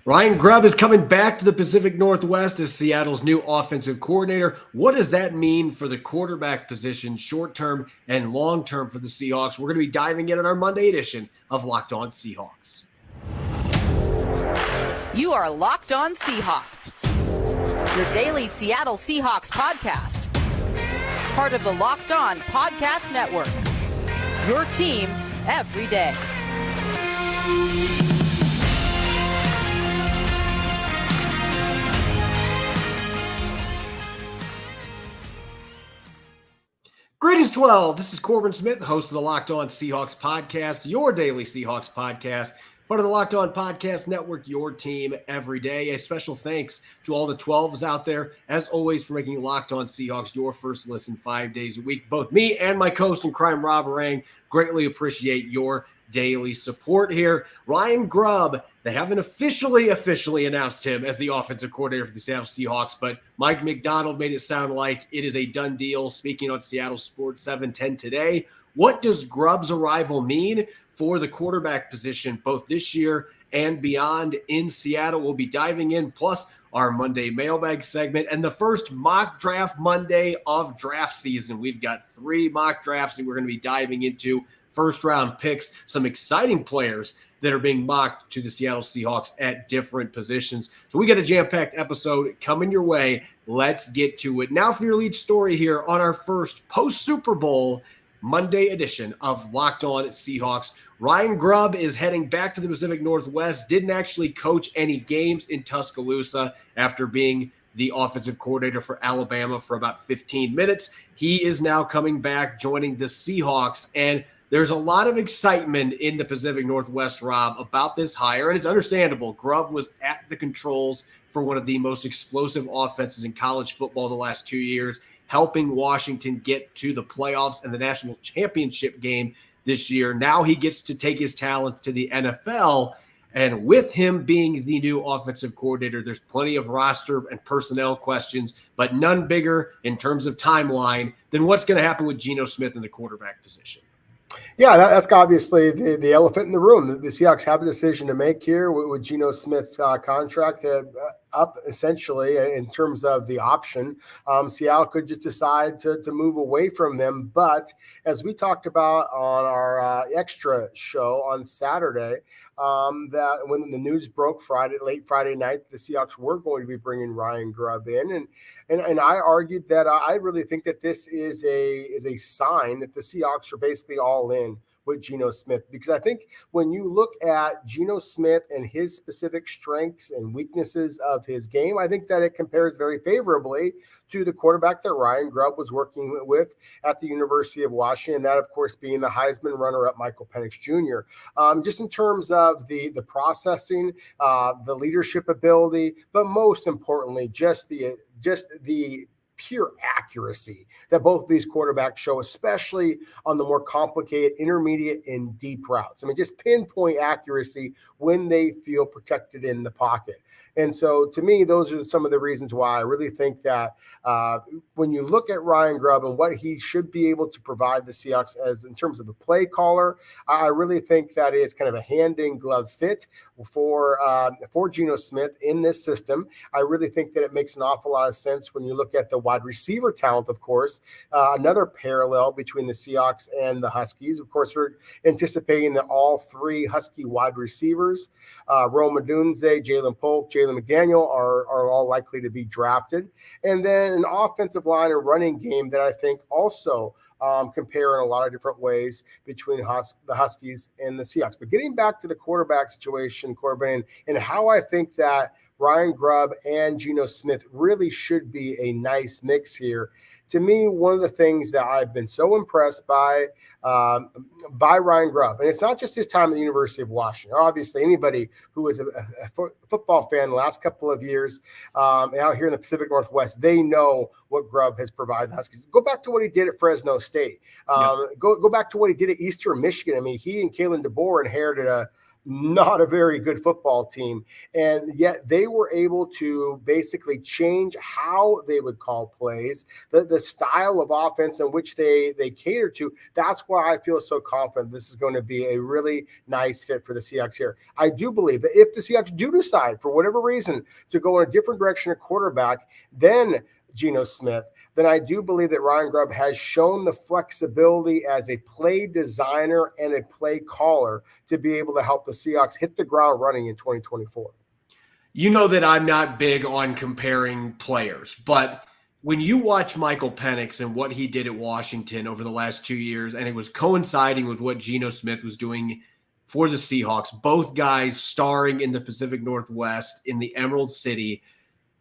Ryan Grubb is coming back to the Pacific Northwest as Seattle's new offensive coordinator. What does that mean for the quarterback position, short term and long term for the Seahawks? We're going to be diving in on our Monday edition of Locked On Seahawks. You are Locked On Seahawks, your daily Seattle Seahawks podcast. Part of the Locked On Podcast Network, your team every day. Greetings, 12. This is Corbin Smith, host of the Locked On Seahawks podcast, your daily Seahawks podcast, part of the Locked On Podcast Network, your team every day. A special thanks to all the 12s out there, as always, for making Locked On Seahawks your first listen 5 days a week. Both me and my co-host in crime, Rob Rang, greatly appreciate your daily support here. Ryan Grubb, they haven't officially announced him as the offensive coordinator for the Seattle Seahawks, but Mike McDonald made it sound like it is a done deal. Speaking on Seattle Sports 710 today, what does Grubb's arrival mean for the quarterback position, both this year and beyond in Seattle? We'll be diving in, plus our Monday mailbag segment and the first mock draft Monday of draft season. We've got 3 mock drafts that we're going to be diving into. First round picks, some exciting players that are being mocked to the Seattle Seahawks at different positions. So we got a jam-packed episode coming your way. Let's get to it. Now for your lead story here on our first post-Super Bowl Monday edition of Locked On Seahawks. Ryan Grubb is heading back to the Pacific Northwest, didn't actually coach any games in Tuscaloosa after being the offensive coordinator for Alabama for about 15 minutes. He is now coming back, joining the Seahawks, and there's a lot of excitement in the Pacific Northwest, Rob, about this hire, and it's understandable. Grubb was at the controls for one of the most explosive offenses in college football the last 2 years, helping Washington get to the playoffs and the national championship game this year. Now he gets to take his talents to the NFL, and with him being the new offensive coordinator, there's plenty of roster and personnel questions, but none bigger in terms of timeline than what's going to happen with Geno Smith in the quarterback position. Yeah, that's obviously the elephant in the room. The Seahawks have a decision to make here with Geno Smith's contract up, essentially, in terms of the option. Seattle could just decide to move away from them. But as we talked about on our extra show on Saturday, that when the news broke late Friday night, the Seahawks were going to be bringing Ryan Grubb in, and I argued that I really think that this is a sign that the Seahawks are basically all in with Geno Smith, because I think when you look at Geno Smith and his specific strengths and weaknesses of his game, I think that it compares very favorably to the quarterback that Ryan Grubb was working with at the University of Washington, that, of course, being the Heisman runner-up Michael Penix Jr. Just in terms of the processing, the leadership ability, but most importantly, just the pure accuracy that both of these quarterbacks show, especially on the more complicated intermediate and deep routes. I mean, just pinpoint accuracy when they feel protected in the pocket. And so to me, those are some of the reasons why I really think that when you look at Ryan Grubb and what he should be able to provide the Seahawks as in terms of a play caller, I really think that is kind of a hand-in-glove fit for Geno Smith in this system. I really think that it makes an awful lot of sense when you look at the wide receiver talent, of course. Another parallel between the Seahawks and the Huskies. Of course, we're anticipating that all 3 Husky wide receivers, Rome Odunze, Jalen Polk, Jalen McDaniel are all likely to be drafted. And then an offensive line and running game that I think also compare in a lot of different ways between the Huskies and the Seahawks. But getting back to the quarterback situation, Corbin, and how I think that Ryan Grubb and Geno Smith really should be a nice mix here. To me, one of the things that I've been so impressed by Ryan Grubb, and it's not just his time at the University of Washington. Obviously, anybody who was a football fan the last couple of years out here in the Pacific Northwest, they know what Grubb has provided the Huskies. Go back to what he did at Fresno State. Go back to what he did at Eastern Michigan. I mean, he and Kalen DeBoer inherited a not a very good football team. And yet they were able to basically change how they would call plays, the style of offense in which they cater to. That's why I feel so confident this is going to be a really nice fit for the Seahawks here. I do believe that if the Seahawks do decide, for whatever reason, to go in a different direction at quarterback than Geno Smith, then I do believe that Ryan Grubb has shown the flexibility as a play designer and a play caller to be able to help the Seahawks hit the ground running in 2024. You know that I'm not big on comparing players, but when you watch Michael Penix and what he did at Washington over the last 2 years, and it was coinciding with what Geno Smith was doing for the Seahawks, both guys starring in the Pacific Northwest in the Emerald City,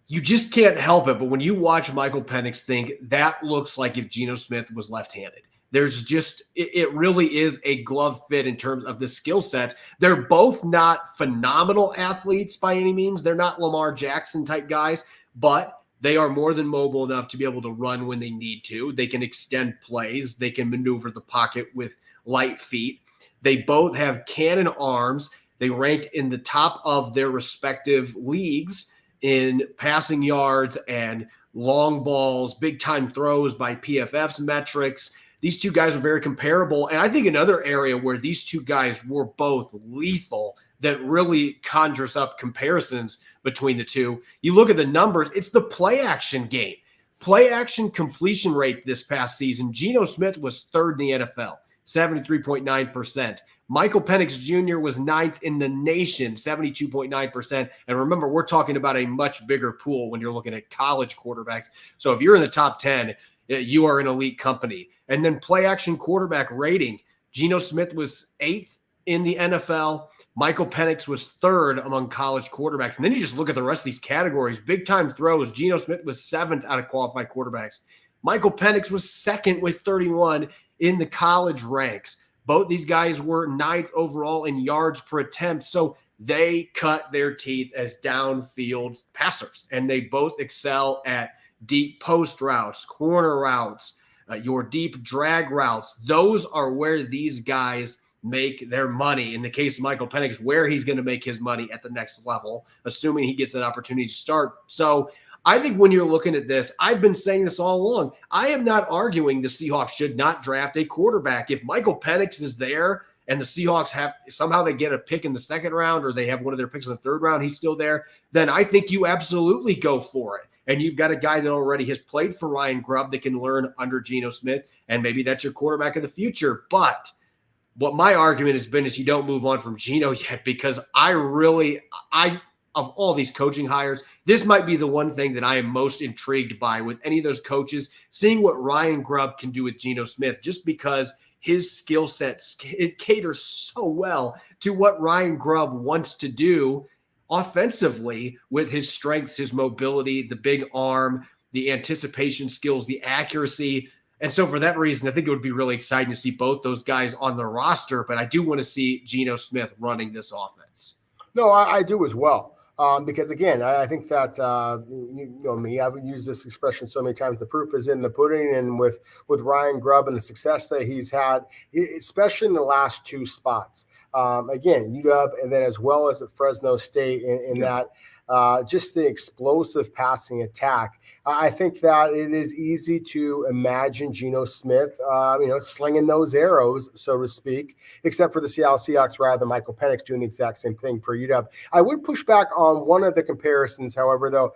you just can't help it. But when you watch Michael Penix, think that looks like if Geno Smith was left-handed. There's just, it really is a glove fit in terms of the skill sets. They're both not phenomenal athletes by any means. They're not Lamar Jackson type guys, but they are more than mobile enough to be able to run when they need to. They can extend plays. They can maneuver the pocket with light feet. They both have cannon arms. They ranked in the top of their respective leagues in passing yards and long balls, big time throws by PFF's metrics. These two guys are very comparable. And I think another area where these two guys were both lethal that really conjures up comparisons between the two. You look at the numbers, it's the play action game. Play action completion rate this past season, Geno Smith was third in the NFL, 73.9%. Michael Penix Jr. was ninth in the nation, 72.9%. And remember, we're talking about a much bigger pool when you're looking at college quarterbacks. So if you're in the top 10, you are an elite company. And then play action quarterback rating, Geno Smith was eighth in the NFL. Michael Penix was third among college quarterbacks. And then you just look at the rest of these categories. Big time throws, Geno Smith was seventh out of qualified quarterbacks. Michael Penix was second with 31 in the college ranks. Both these guys were ninth overall in yards per attempt. So they cut their teeth as downfield passers, and they both excel at deep post routes, corner routes, your deep drag routes. Those are where these guys make their money. In the case of Michael Penix, where he's going to make his money at the next level, assuming he gets an opportunity to start. So I think when you're looking at this, I've been saying this all along. I am not arguing the Seahawks should not draft a quarterback. If Michael Penix is there and the Seahawks have somehow they get a pick in the second round or they have one of their picks in the third round, he's still there, then I think you absolutely go for it. And you've got a guy that already has played for Ryan Grubb that can learn under Geno Smith, and maybe that's your quarterback of the future. But what my argument has been is you don't move on from Geno yet, because of all these coaching hires, this might be the one thing that I am most intrigued by with any of those coaches, seeing what Ryan Grubb can do with Geno Smith, just because his skill set, it caters so well to what Ryan Grubb wants to do offensively with his strengths, his mobility, the big arm, the anticipation skills, the accuracy. And so for that reason, I think it would be really exciting to see both those guys on the roster, but I do want to see Geno Smith running this offense. No, I do as well. Because again, I think that you know me, I've used this expression so many times. The proof is in the pudding, and with Ryan Grubb and the success that he's had, especially in the last two spots. Again, UW, and then as well as at Fresno State, in that just the explosive passing attack. I think that it is easy to imagine Geno Smith, slinging those arrows, so to speak, except for the Seattle Seahawks rather than Michael Penix doing the exact same thing for UW. I would push back on one of the comparisons, however, though,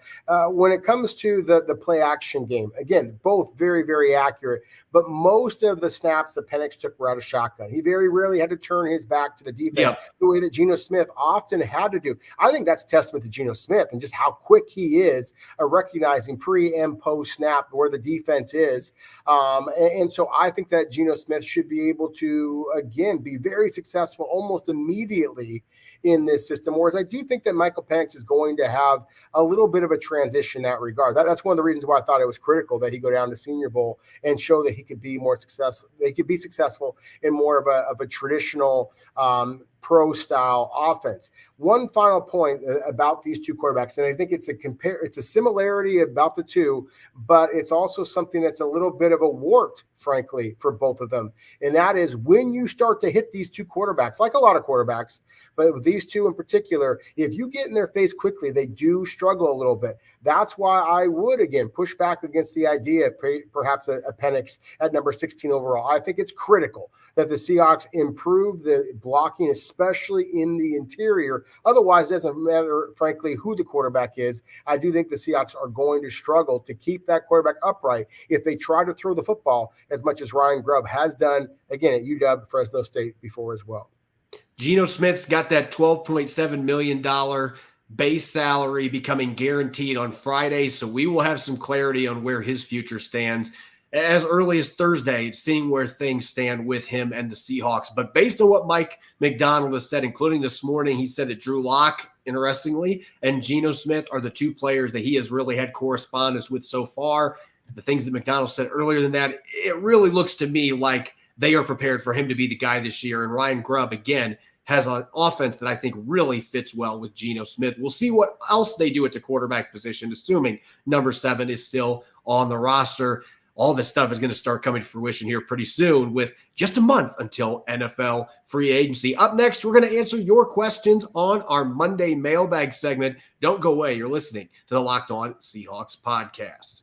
when it comes to the play action game. Again, both very, very accurate, but most of the snaps that Penix took were out of shotgun. He very rarely had to turn his back to the defense the way that Geno Smith often had to do. I think that's a testament to Geno Smith and just how quick he is at recognizing pre and post snap where the defense is. And so I think that Geno Smith should be able to, again, be very successful almost immediately in this system. Whereas I do think that Michael Penix is going to have a little bit of a transition in that regard. That's one of the reasons why I thought it was critical that he go down to Senior Bowl and show that he could be more successful. They could be successful in more of a traditional pro style offense. One final point about these two quarterbacks, and I think it's a similarity about the two, but it's also something that's a little bit of a wart, frankly, for both of them. And that is when you start to hit these two quarterbacks, like a lot of quarterbacks, but with these two in particular, if you get in their face quickly, they do struggle a little bit. That's why I would, again, push back against the idea of perhaps a Penix at number 16 overall. I think it's critical that the Seahawks improve the blocking, especially in the interior. Otherwise, it doesn't matter, frankly, who the quarterback is. I do think the Seahawks are going to struggle to keep that quarterback upright if they try to throw the football as much as Ryan Grubb has done, again, at UW, Fresno State before as well. Geno Smith's got that $12.7 million base salary becoming guaranteed on Friday, so we will have some clarity on where his future stands as early as Thursday, seeing where things stand with him and the Seahawks. But based on what Mike Macdonald has said, including this morning, he said that Drew Lock, interestingly, and Geno Smith are the two players that he has really had correspondence with so far. The things that Macdonald said earlier than that, it really looks to me like they are prepared for him to be the guy this year. And Ryan Grubb, again, has an offense that I think really fits well with Geno Smith. We'll see what else they do at the quarterback position, assuming number 7 is still on the roster. All this stuff is going to start coming to fruition here pretty soon with just a month until NFL free agency. Up next, we're going to answer your questions on our Monday mailbag segment. Don't go away. You're listening to the Locked On Seahawks podcast.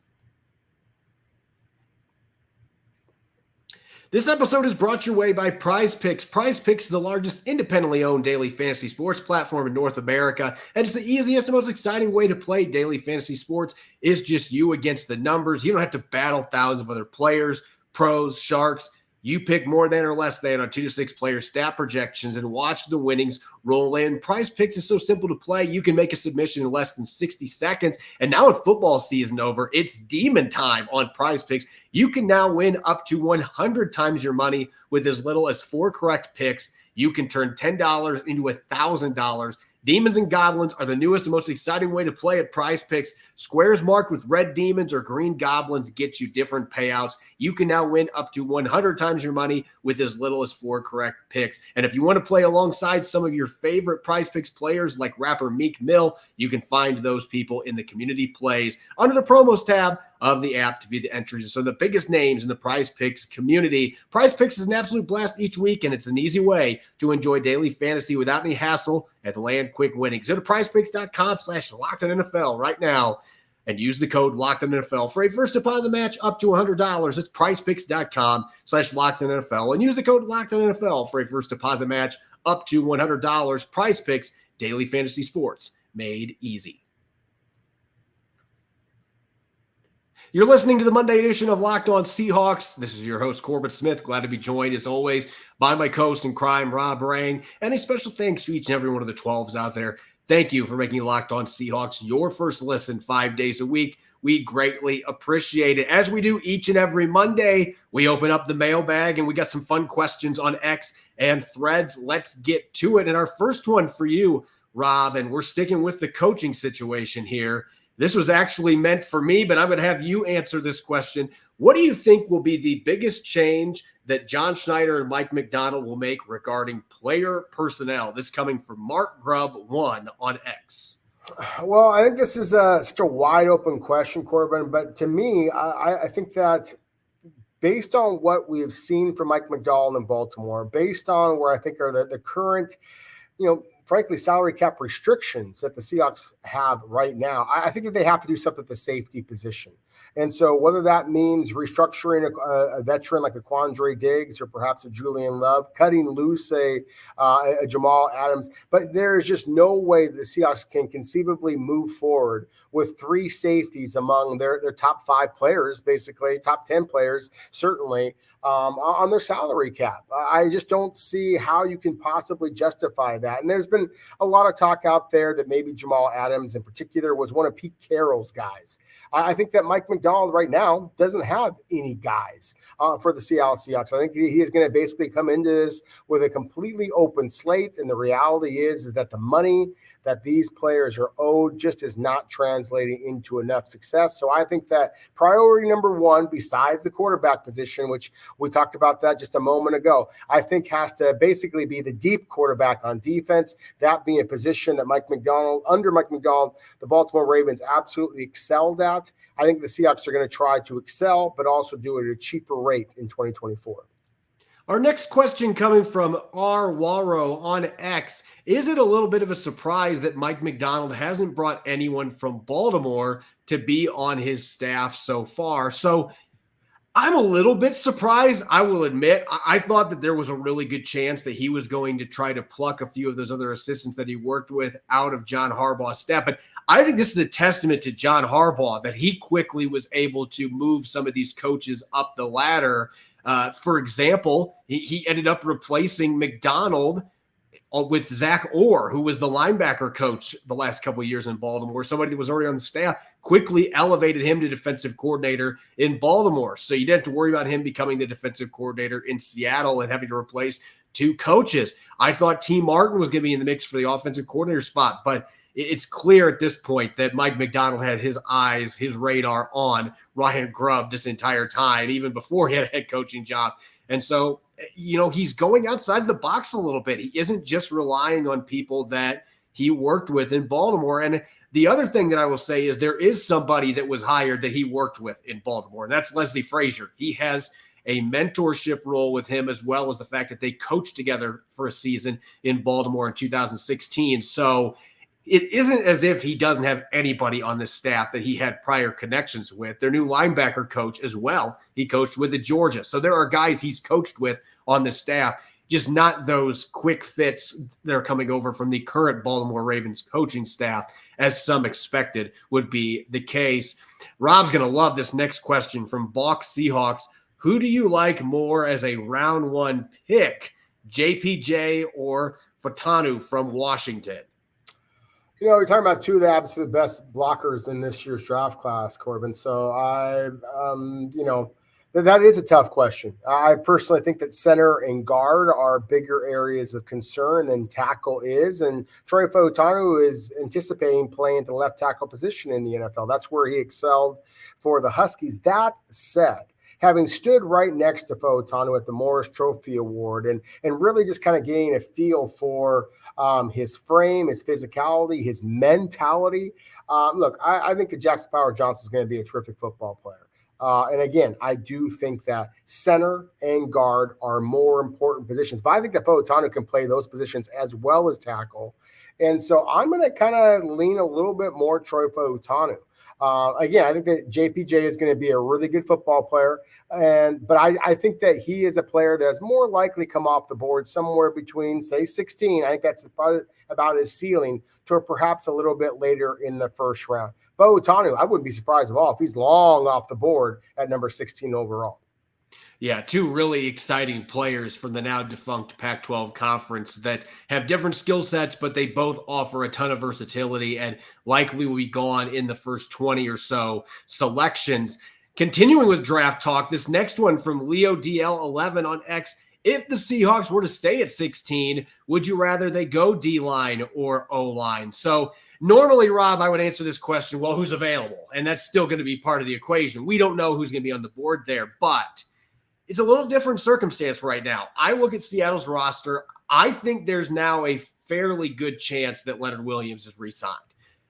This episode is brought your way by Prize Picks. Prize Picks is the largest independently owned daily fantasy sports platform in North America, and it's the easiest and most exciting way to play daily fantasy sports. Is just you against the numbers. You don't have to battle thousands of other players, pros, sharks. You pick more than or less than on 2 to 6 player stat projections and watch the winnings roll in. Prize Picks is so simple to play. You can make a submission in less than 60 seconds. And now with football season over, it's demon time on Prize Picks. You can now win up to 100 times your money with as little as 4 correct picks. You can turn $10 into $1,000. Demons and Goblins are the newest and most exciting way to play at Prize Picks. Squares marked with red demons or green goblins get you different payouts. You can now win up to 100 times your money with as little as 4 correct picks. And if you want to play alongside some of your favorite Prize Picks players like rapper Meek Mill, you can find those people in the community plays under the promos tab of the app to view the entries. So the biggest names in the Prize Picks community. Prize Picks is an absolute blast each week, and it's an easy way to enjoy daily fantasy without any hassle and land quick winnings. Go to prizepicks.com/LockedOnNFL right now and use the code LockedOnNFL for a first deposit match up to $100. It's prizepicks.com/LockedOnNFL and use the code LockedOnNFL for a first deposit match up to $100. Prize Picks, daily fantasy sports made easy. You're listening to the Monday edition of Locked On Seahawks. This is your host, Corbin Smith. Glad to be joined, as always, by my co-host in crime, Rob Rang. And a special thanks to each and every one of the 12s out there. Thank you for making Locked On Seahawks your first listen 5 days a week. We greatly appreciate it. As we do each and every Monday, we open up the mailbag, and we got some fun questions on X and Threads. Let's get to it. And our first one for you, Rob, and we're sticking with the coaching situation here. This was actually meant for me, but I'm going to have you answer this question. What do you think will be the biggest change that John Schneider and Mike Macdonald will make regarding player personnel? This coming from Mark Grubb 1 on X. Well, I think this is such a wide open question, Corbin. But to me, I think that based on what we have seen from Mike Macdonald in Baltimore, based on where I think are the current, frankly, salary cap restrictions that the Seahawks have right now, I think that they have to do something at the safety position. And so whether that means restructuring a veteran like a Quandre Diggs or perhaps a Julian Love, cutting loose a Jamal Adams, but there's just no way the Seahawks can conceivably move forward with 3 safeties among their top 5 players, basically top 10 players, certainly, on their salary cap. I just don't see how you can possibly justify that. And there's been a lot of talk out there that maybe Jamal Adams in particular was one of Pete Carroll's guys. I think that Mike Macdonald right now doesn't have any guys for the Seattle Seahawks. I think he is going to basically come into this with a completely open slate. And the reality is that the money that these players are owed just is not translating into enough success. So I think that priority number 1, besides the quarterback position, which We talked about that just a moment ago. I think has to basically be the deep quarterback on defense, that being a position that under Mike Macdonald, the Baltimore Ravens absolutely excelled at. I think the Seahawks are going to try to excel, but also do it at a cheaper rate in 2024. Our next question coming from R. Walro on X. Is it a little bit of a surprise that Mike Macdonald hasn't brought anyone from Baltimore to be on his staff so far? So I'm a little bit surprised, I will admit. I thought that there was a really good chance that he was going to try to pluck a few of those other assistants that he worked with out of John Harbaugh's staff. But I think this is a testament to John Harbaugh that he quickly was able to move some of these coaches up the ladder. For example, he ended up replacing Macdonald with Zach Orr, who was the linebacker coach the last couple of years in Baltimore. Somebody that was already on the staff quickly elevated him to defensive coordinator in Baltimore. So you didn't have to worry about him becoming the defensive coordinator in Seattle and having to replace two coaches. I thought T. Martin was going to be in the mix for the offensive coordinator spot, but it's clear at this point that Mike Macdonald had his eyes, his radar on Ryan Grubb this entire time, even before he had a head coaching job. And so, he's going outside the box a little bit. He isn't just relying on people that he worked with in Baltimore. And the other thing that I will say is there is somebody that was hired that he worked with in Baltimore, and that's Leslie Frazier. He has a mentorship role with him, as well as the fact that they coached together for a season in Baltimore in 2016. So it isn't as if he doesn't have anybody on the staff that he had prior connections with. Their new linebacker coach as well, he coached with at Georgia. So there are guys he's coached with on the staff, just not those quick fits that are coming over from the current Baltimore Ravens coaching staff, as some expected would be the case. Rob's going to love this next question from Balk Seahawks. Who do you like more as a round one pick, JPJ or Fatanu from Washington? We're talking about two of the absolute best blockers in this year's draft class, Corbin. So that is a tough question. I personally think that center and guard are bigger areas of concern than tackle is. And Troy Fautanu is anticipating playing at the left tackle position in the NFL. That's where he excelled for the Huskies. That said, having stood right next to Fautanu at the Morris Trophy Award and really just kind of getting a feel for his frame, his physicality, his mentality. Look, I think that Jackson Power Johnson is going to be a terrific football player. And again, I do think that center and guard are more important positions, but I think that Fautanu can play those positions as well as tackle. And so I'm going to kind of lean a little bit more Troy Fautanu. Again, I think that JPJ is going to be a really good football player, but I think that he is a player that's more likely come off the board somewhere between, say, 16. I think that's about his ceiling, to perhaps a little bit later in the first round. Fautanu, I wouldn't be surprised at all if he's long off the board at number 16 overall. Yeah, two really exciting players from the now defunct Pac-12 conference that have different skill sets, but they both offer a ton of versatility and likely will be gone in the first 20 or so selections. Continuing with draft talk, this next one from Leo DL11 on X. If the Seahawks were to stay at 16, would you rather they go D-line or O-line? So normally, Rob, I would answer this question, well, who's available? And that's still going to be part of the equation. We don't know who's going to be on the board there, but it's a little different circumstance right now. I look at Seattle's roster. I think there's now a fairly good chance that Leonard Williams is re-signed.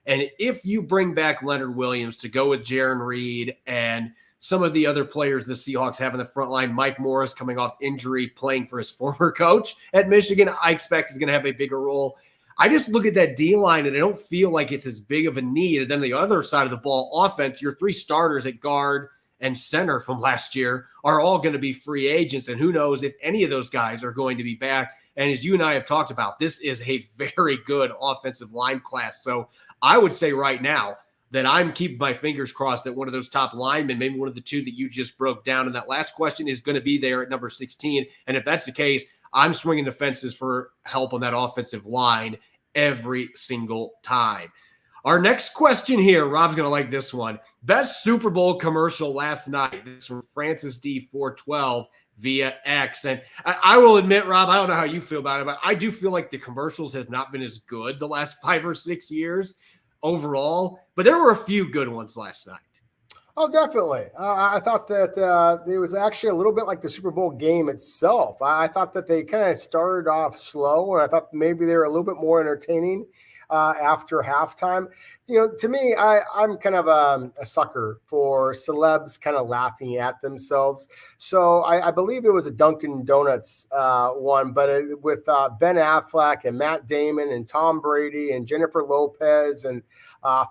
And if you bring back Leonard Williams to go with Jaron Reed and some of the other players the Seahawks have in the front line, Mike Morris coming off injury, playing for his former coach at Michigan, I expect is going to have a bigger role. I just look at that D-line and I don't feel like it's as big of a need. And then the other side of the ball, offense, your three starters at guard and center from last year are all going to be free agents. And who knows if any of those guys are going to be back. And as you and I have talked about, this is a very good offensive line class. So I would say right now that I'm keeping my fingers crossed that one of those top linemen, maybe one of the two that you just broke down in that last question, is going to be there at number 16. And if that's the case, I'm swinging the fences for help on that offensive line every single time. Our next question here, Rob's going to like this one. Best Super Bowl commercial last night. This is from Francis D412 via X. And I will admit, Rob, I don't know how you feel about it, but I do feel like the commercials have not been as good the last 5 or 6 years overall. But there were a few good ones last night. Oh, definitely. I thought that it was actually a little bit like the Super Bowl game itself. I thought that they kind of started off slow, and I thought maybe they were a little bit more entertaining after halftime. To me, I'm kind of a sucker for celebs kind of laughing at themselves. So I believe it was a Dunkin' Donuts one, but with Ben Affleck and Matt Damon and Tom Brady and Jennifer Lopez and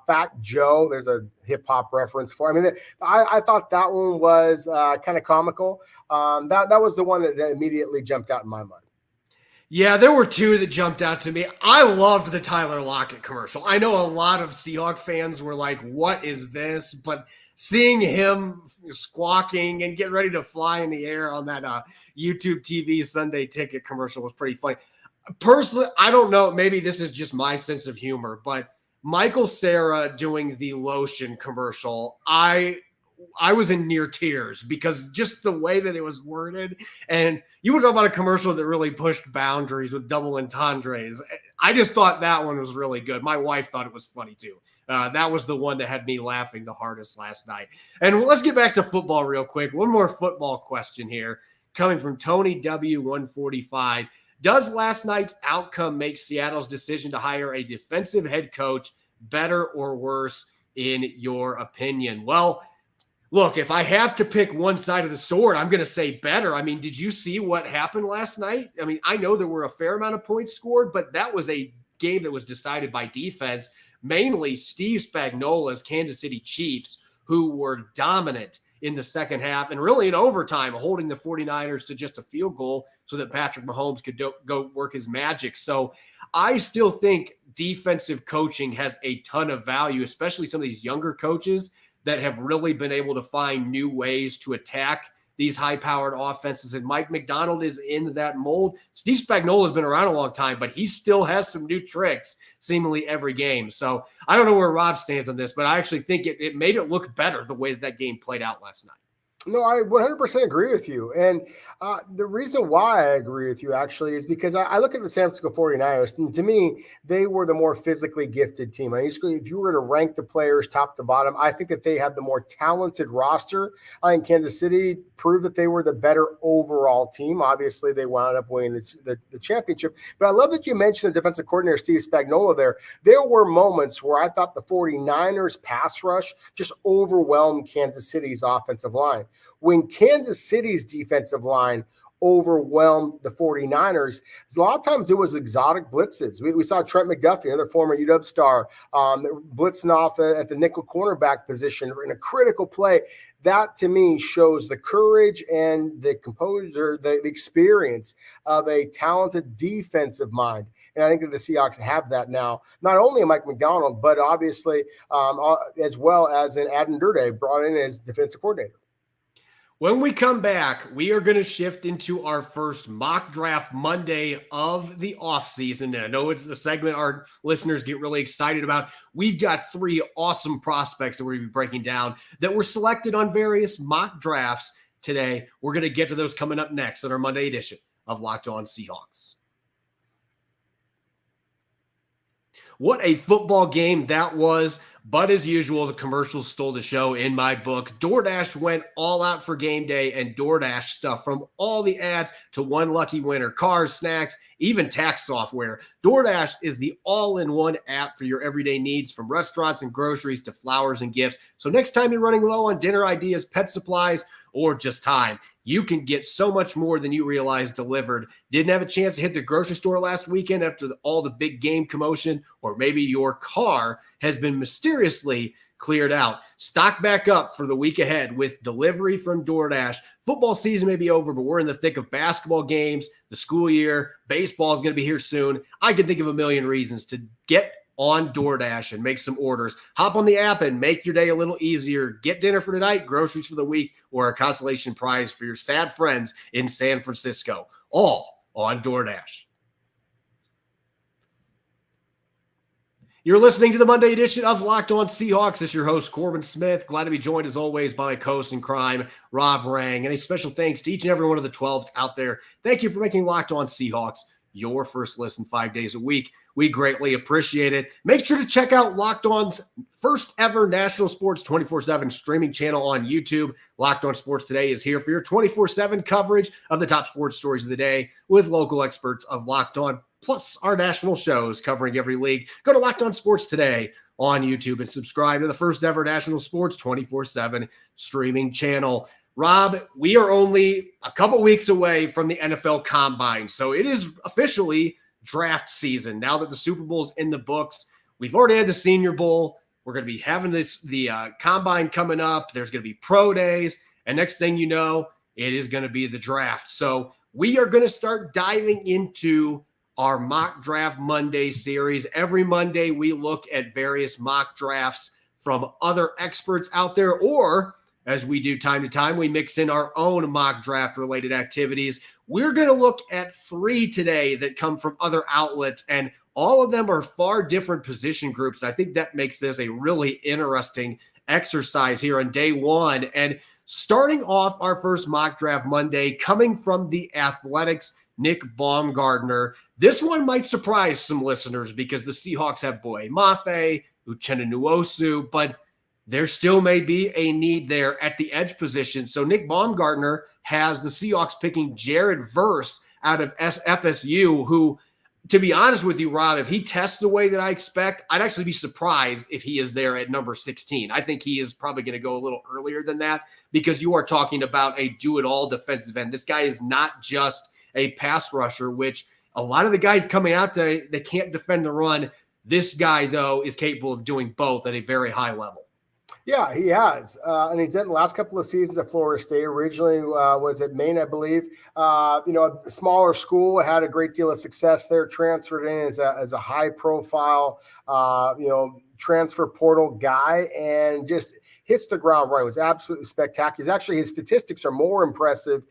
Fat Joe. There's a hip hop reference for. I mean, I thought that one was kind of comical. That was the one that immediately jumped out in my mind. Yeah, there were two that jumped out to me. I loved the Tyler Lockett commercial. I know a lot of Seahawks fans were like, "What is this?" But seeing him squawking and getting ready to fly in the air on that YouTube TV Sunday Ticket commercial was pretty funny. Personally, I don't know. Maybe this is just my sense of humor, but Michael Cera doing the lotion commercial, I was in near tears because just the way that it was worded, and you were talking about a commercial that really pushed boundaries with double entendres. I just thought that one was really good. My wife thought it was funny too. That was the one that had me laughing the hardest last night. And let's get back to football real quick. One more football question here coming from Tony W145. Does last night's outcome make Seattle's decision to hire a defensive head coach better or worse in your opinion? Well, look, if I have to pick one side of the sword, I'm going to say better. I mean, did you see what happened last night? I mean, I know there were a fair amount of points scored, but that was a game that was decided by defense, mainly Steve Spagnuolo's Kansas City Chiefs, who were dominant in the second half and really in overtime, holding the 49ers to just a field goal so that Patrick Mahomes could go work his magic. So I still think defensive coaching has a ton of value, especially some of these younger coaches that have really been able to find new ways to attack these high-powered offenses. And Mike Macdonald is in that mold. Steve Spagnuolo has been around a long time, but he still has some new tricks seemingly every game. So I don't know where Rob stands on this, but I actually think it made it look better the way that game played out last night. No, I 100% agree with you. And the reason why I agree with you actually is because I look at the San Francisco 49ers, and to me, they were the more physically gifted team. If you were to rank the players top to bottom, I think that they had the more talented roster. In Kansas City proved that they were the better overall team. Obviously, they wound up winning the championship. But I love that you mentioned the defensive coordinator, Steve Spagnuolo there. There were moments where I thought the 49ers pass rush just overwhelmed Kansas City's offensive line. When Kansas City's defensive line overwhelmed the 49ers, a lot of times it was exotic blitzes. We saw Trent McDuffie, another former UW star, blitzing off at the nickel cornerback position in a critical play. That, to me, shows the courage and the composure, the experience of a talented defensive mind. And I think that the Seahawks have that now. Not only Mike Macdonald, but obviously as well as an Adam Durde brought in as defensive coordinator. When we come back, we are going to shift into our first mock draft Monday of the offseason. I know it's a segment our listeners get really excited about. We've got 3 awesome prospects that we're going to be breaking down that were selected on various mock drafts today. We're going to get to those coming up next on our Monday edition of Locked On Seahawks. What a football game that was. But as usual, the commercials stole the show in my book. DoorDash went all out for game day, and DoorDash stuff from all the ads to one lucky winner, cars, snacks, even tax software. DoorDash is the all-in-one app for your everyday needs, from restaurants and groceries to flowers and gifts. So next time you're running low on dinner ideas, pet supplies, or just time, you can get so much more than you realize delivered. Didn't have a chance to hit the grocery store last weekend after all the big game commotion, or maybe your car has been mysteriously cleared out. Stock back up for the week ahead with delivery from DoorDash. Football season may be over, but we're in the thick of basketball games, the school year, baseball is going to be here soon. I can think of a million reasons to get on DoorDash and make some orders. Hop on the app and make your day a little easier. Get dinner for tonight, groceries for the week, or a consolation prize for your sad friends in San Francisco. All on DoorDash. You're listening to the Monday edition of Locked On Seahawks. It's your host, Corbin Smith. Glad to be joined, as always, by my co-host in crime, Rob Rang. And a special thanks to each and every one of the 12s out there. Thank you for making Locked On Seahawks your first listen 5 days a week. We greatly appreciate it. Make sure to check out Locked On's first ever national sports 24/7 streaming channel on YouTube. Locked On Sports Today is here for your 24/7 coverage of the top sports stories of the day with local experts of Locked On, plus our national shows covering every league. Go to Locked On Sports Today on YouTube and subscribe to the first ever national sports 24/7 streaming channel. Rob, we are only a couple weeks away from the NFL Combine, so it is officially draft season. Now that the Super Bowl is in the books, we've already had the Senior Bowl. We're going to be having the Combine coming up. There's going to be pro days, and next thing you know, it is going to be the draft. So we are going to start diving into our Mock Draft Monday series. Every Monday, we look at various mock drafts from other experts out there, or as we do time to time, we mix in our own mock draft related activities. We're going to look at 3 today that come from other outlets, and all of them are far different position groups. I think that makes this a really interesting exercise here on day one. And starting off our first mock draft Monday, coming from the Athletics, Nick Baumgardner. This one might surprise some listeners because the Seahawks have Boye Mafe, Uchenna Nwosu, but there still may be a need there at the edge position. So Nick Baumgardner has the Seahawks picking Jared Verse out of FSU, who, to be honest with you, Rob, if he tests the way that I expect, I'd actually be surprised if he is there at number 16. I think he is probably going to go a little earlier than that because you are talking about a do-it-all defensive end. This guy is not just a pass rusher, which a lot of the guys coming out today, they can't defend the run. This guy, though, is capable of doing both at a very high level. Yeah, he has. And he's done the last couple of seasons at Florida State. Originally was at Maine, I believe. A smaller school, had a great deal of success there, transferred in as a high-profile, transfer portal guy, and just hits the ground running. It was absolutely spectacular. His statistics are more impressive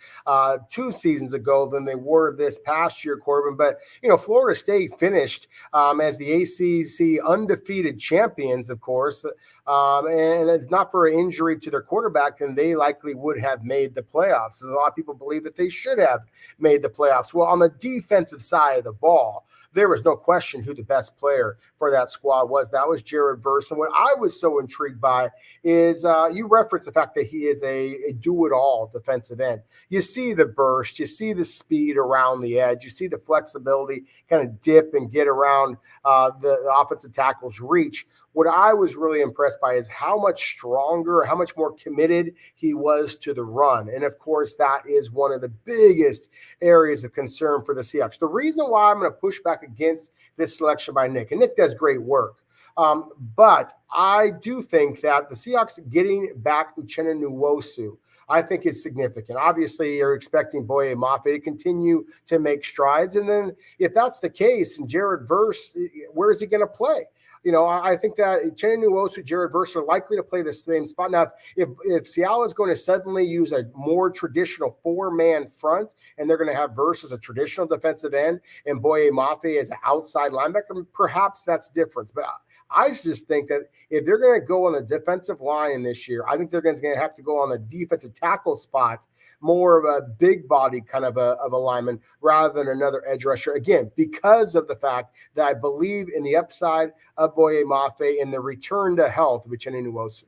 2 seasons ago than they were this past year, Corbin. But, Florida State finished as the ACC undefeated champions, of course. And it's not for an injury to their quarterback, then they likely would have made the playoffs. A lot of people believe that they should have made the playoffs. Well, on the defensive side of the ball, there was no question who the best player for that squad was. That was Jared Verse. And what I was so intrigued by is you referenced the fact that he is a do-it-all defensive end. You see the burst, you see the speed around the edge, you see the flexibility, kind of dip and get around the offensive tackle's reach. What I was really impressed by is how much stronger, how much more committed he was to the run. And, of course, that is one of the biggest areas of concern for the Seahawks. The reason why I'm going to push back against this selection by Nick, and Nick does great work, but I do think that the Seahawks getting back Uchenna Nwosu, I think is significant. Obviously, you're expecting Boye Mafe to continue to make strides. And then if that's the case, and Jared Verse, where is he going to play? I think that Uchenna Nwosu, Jared Verse are likely to play the same spot. Now, if Seattle is going to suddenly use a more traditional 4-man front, and they're going to have Verse as a traditional defensive end and Boye Mafe as an outside linebacker, perhaps that's different. But I just think that if they're going to go on the defensive line this year, I think they're going to have to go on the defensive tackle spot, more of a big body kind of a lineman rather than another edge rusher. Again, because of the fact that I believe in the upside of Boye Mafe and the return to health of Uchenna Nwosu.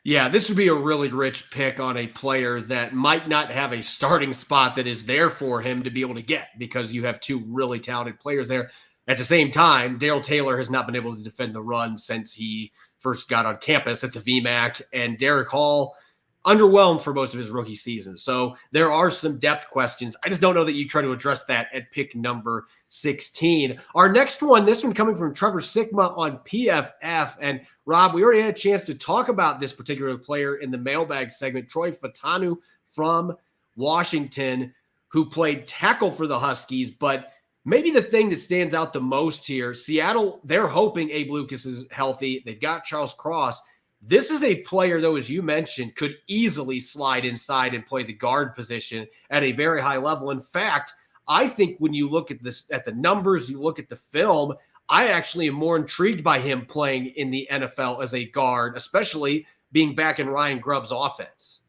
Yeah, this would be a really rich pick on a player that might not have a starting spot that is there for him to be able to get because you have 2 really talented players there. At the same time, Dale Taylor has not been able to defend the run since he first got on campus at the VMAC, and Derek Hall underwhelmed for most of his rookie season. So there are some depth questions. I just don't know that you try to address that at pick number 16. Our next one, this one coming from Trevor Sigma on PFF. And Rob, we already had a chance to talk about this particular player in the mailbag segment, Troy Fautanu from Washington, who played tackle for the Huskies, but maybe the thing that stands out the most here, Seattle, they're hoping Abe Lucas is healthy. They've got Charles Cross. This is a player, though, as you mentioned, could easily slide inside and play the guard position at a very high level. In fact, I think when you look at this, at the numbers, you look at the film, I actually am more intrigued by him playing in the NFL as a guard, especially being back in Ryan Grubb's offense.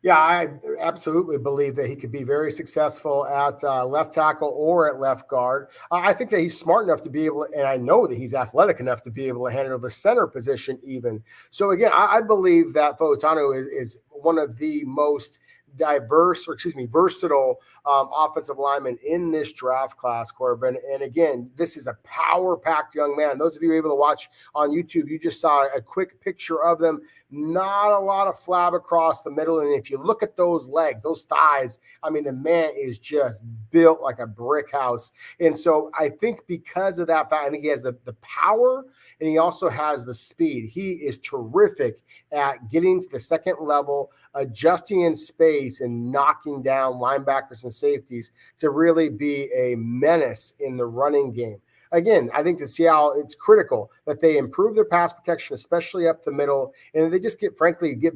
Yeah, I absolutely believe that he could be very successful at left tackle or at left guard. I think that he's smart enough to be able, and I know that he's athletic enough to be able to handle the center position even. So again, I believe that Fautanu is one of the most versatile offensive linemen in this draft class, Corbin. And again, this is a power-packed young man. Those of you able to watch on YouTube, you just saw a quick picture of them. Not a lot of flab across the middle. And if you look at those legs, those thighs, I mean, the man is just built like a brick house. And so I think because of that fact, I think he has the power and he also has the speed. He is terrific at getting to the second level, adjusting in space and knocking down linebackers and safeties to really be a menace in the running game. Again, I think Seattle, it's critical that they improve their pass protection, especially up the middle, and they just get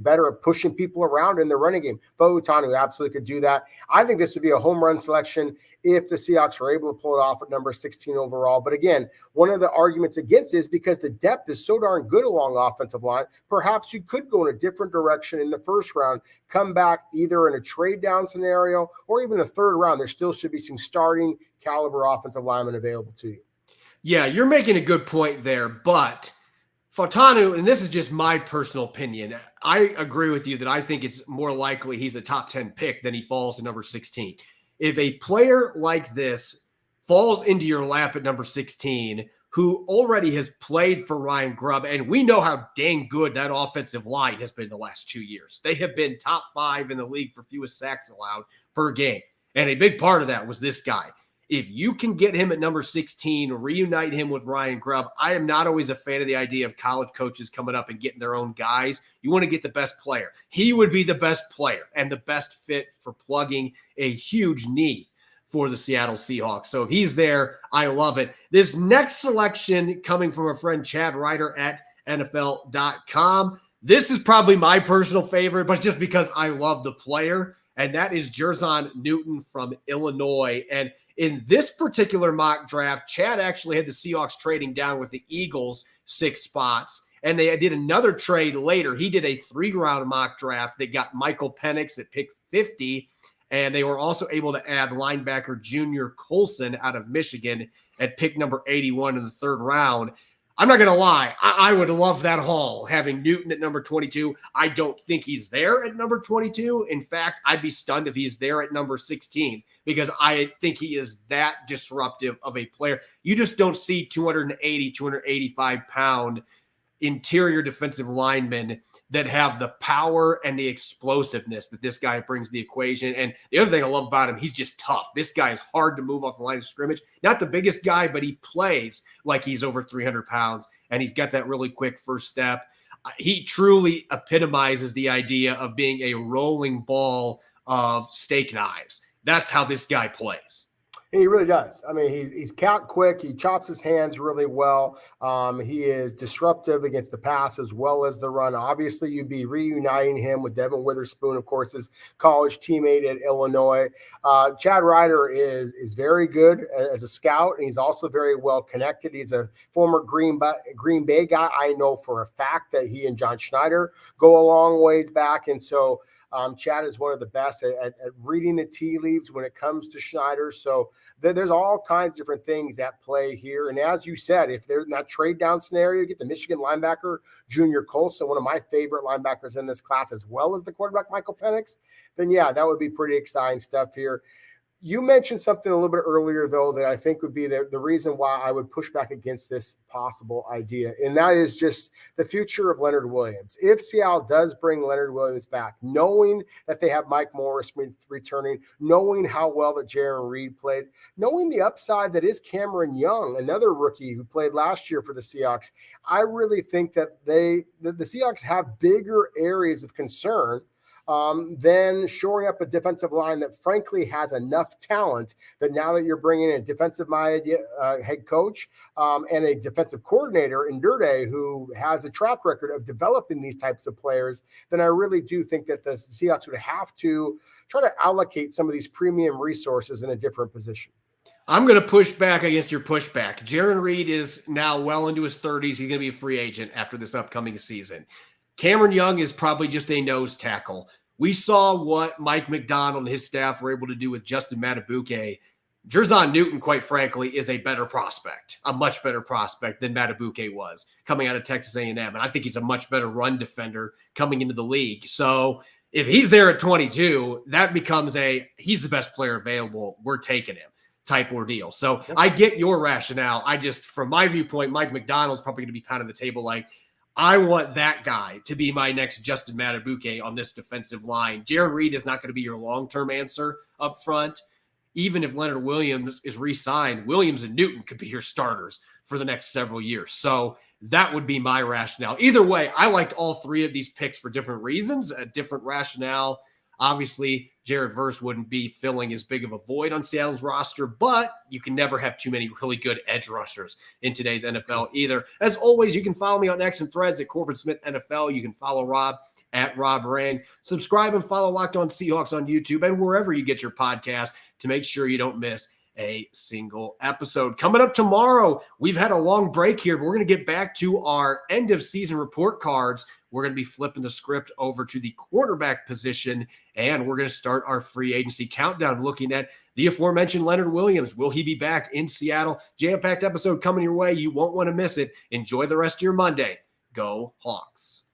better at pushing people around in the running game. Fautanu absolutely could do that. I think this would be a home run selection if the Seahawks are able to pull it off at number 16 overall. But again, one of the arguments against is because the depth is so darn good along the offensive line, perhaps you could go in a different direction in the first round, come back either in a trade down scenario or even the third round. There still should be some starting caliber offensive linemen available to you. Yeah, you're making a good point there, but Fautanu, and this is just my personal opinion, I agree with you that I think it's more likely he's a top 10 pick than he falls to number 16. If a player like this falls into your lap at number 16, who already has played for Ryan Grubb, and we know how dang good that offensive line has been the last 2 years. They have been top 5 in the league for fewest sacks allowed per game, and a big part of that was this guy. If you can get him at number 16, reunite him with Ryan Grubb, I am not always a fan of the idea of college coaches coming up and getting their own guys. You want to get the best player. He would be the best player and the best fit for plugging a huge need for the Seattle Seahawks. So if he's there, I love it. This next selection coming from our friend Chad Ryder at NFL.com. This is probably my personal favorite, but just because I love the player, and that is Jerzon Newton from Illinois. And in this particular mock draft, Chad actually had the Seahawks trading down with the Eagles 6 spots, and they did another trade later. He did a 3-round mock draft. They got Michael Penix at pick 50, and they were also able to add linebacker Junior Colson out of Michigan at pick number 81 in the 3rd round. I'm not going to lie. I would love that haul, having Newton at number 22. I don't think he's there at number 22. In fact, I'd be stunned if he's there at number 16 because I think he is that disruptive of a player. You just don't see 280, 285-pound interior defensive linemen that have the power and the explosiveness that this guy brings to the equation. And the other thing I love about him, he's just tough. This guy is hard to move off the line of scrimmage. Not the biggest guy, but he plays like he's over 300 pounds, and he's got that really quick first step. He truly epitomizes the idea of being a rolling ball of steak knives. That's how this guy plays. He really does. I mean, he's count quick. He chops his hands really well. He is disruptive against the pass as well as the run. Obviously, you'd be reuniting him with Devon Witherspoon, of course, his college teammate at Illinois. Chad Ryder is very good as a scout, and he's also very well connected. He's a former Green Bay guy. I know for a fact that he and John Schneider go a long ways back, and so Chad is one of the best at reading the tea leaves when it comes to Schneider. So there's all kinds of different things at play here. And as you said, if they're in that trade down scenario, you get the Michigan linebacker, Junior Colson, one of my favorite linebackers in this class, as well as the quarterback, Michael Penix, then yeah, that would be pretty exciting stuff here. You mentioned something a little bit earlier, though, that I think would be the reason why I would push back against this possible idea, and that is just the future of Leonard Williams. If Seattle does bring Leonard Williams back, knowing that they have Mike Morris returning, knowing how well that Jaron Reed played, knowing the upside that is Cameron Young, another rookie who played last year for the Seahawks, I really think that the Seahawks have bigger areas of concern then shoring up a defensive line that frankly has enough talent that now that you're bringing in a defensive-minded head coach and a defensive coordinator in Durde who has a track record of developing these types of players, then I really do think that the Seahawks would have to try to allocate some of these premium resources in a different position. I'm going to push back against your pushback. Jaron Reed is now well into his 30s. He's going to be a free agent after this upcoming season. Cameron Young is probably just a nose tackle. We saw what Mike Macdonald and his staff were able to do with Justin Madubuike. Jerzon Newton, quite frankly, is a better prospect, a much better prospect than Madubuike was coming out of Texas A&M. And I think he's a much better run defender coming into the league. So if he's there at 22, that becomes he's the best player available, we're taking him type ordeal. So I get your rationale. I just, from my viewpoint, Mike Macdonald's probably going to be pounding the table like, I want that guy to be my next Justin Madubuike on this defensive line. Jaron Reed is not going to be your long-term answer up front. Even if Leonard Williams is re-signed, Williams and Newton could be your starters for the next several years. So that would be my rationale. Either way, I liked all three of these picks for different reasons, a different rationale. Obviously, Jared Verse wouldn't be filling as big of a void on Seattle's roster, but you can never have too many really good edge rushers in today's NFL either. As always, you can follow me on X and Threads at Corbin Smith NFL. You can follow Rob at Rob Rang. Subscribe and follow Locked On Seahawks on YouTube and wherever you get your podcast to make sure you don't miss a single episode. Coming up tomorrow, we've had a long break here, but we're going to get back to our end of season report cards. We're going to be flipping the script over to the quarterback position, and we're going to start our free agency countdown looking at the aforementioned Leonard Williams. Will he be back in Seattle? Jam-packed episode coming your way. You won't want to miss it. Enjoy the rest of your Monday. Go Hawks.